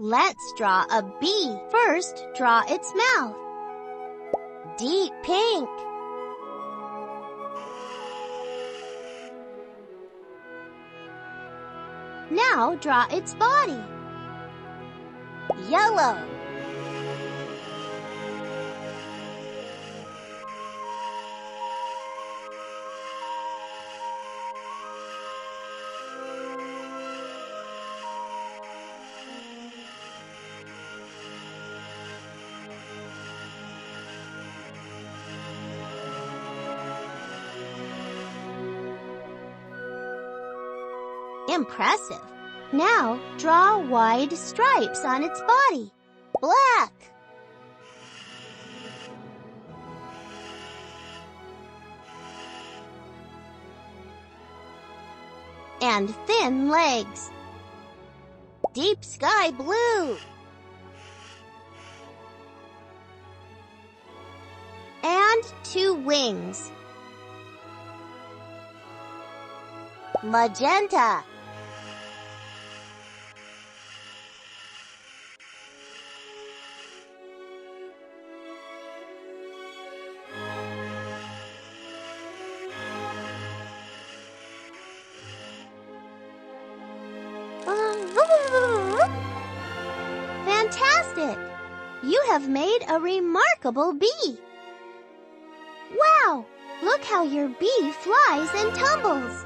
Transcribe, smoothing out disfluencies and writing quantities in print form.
Let's draw a bee. First, draw its mouth. Deep pink. Now draw its body. Yellow. Impressive. Now, draw wide stripes on its body. Black. And thin legs. Deep sky blue. And 2 wings. Magenta. Fantastic! You have made a remarkable bee. Wow! Look how your bee flies and tumbles.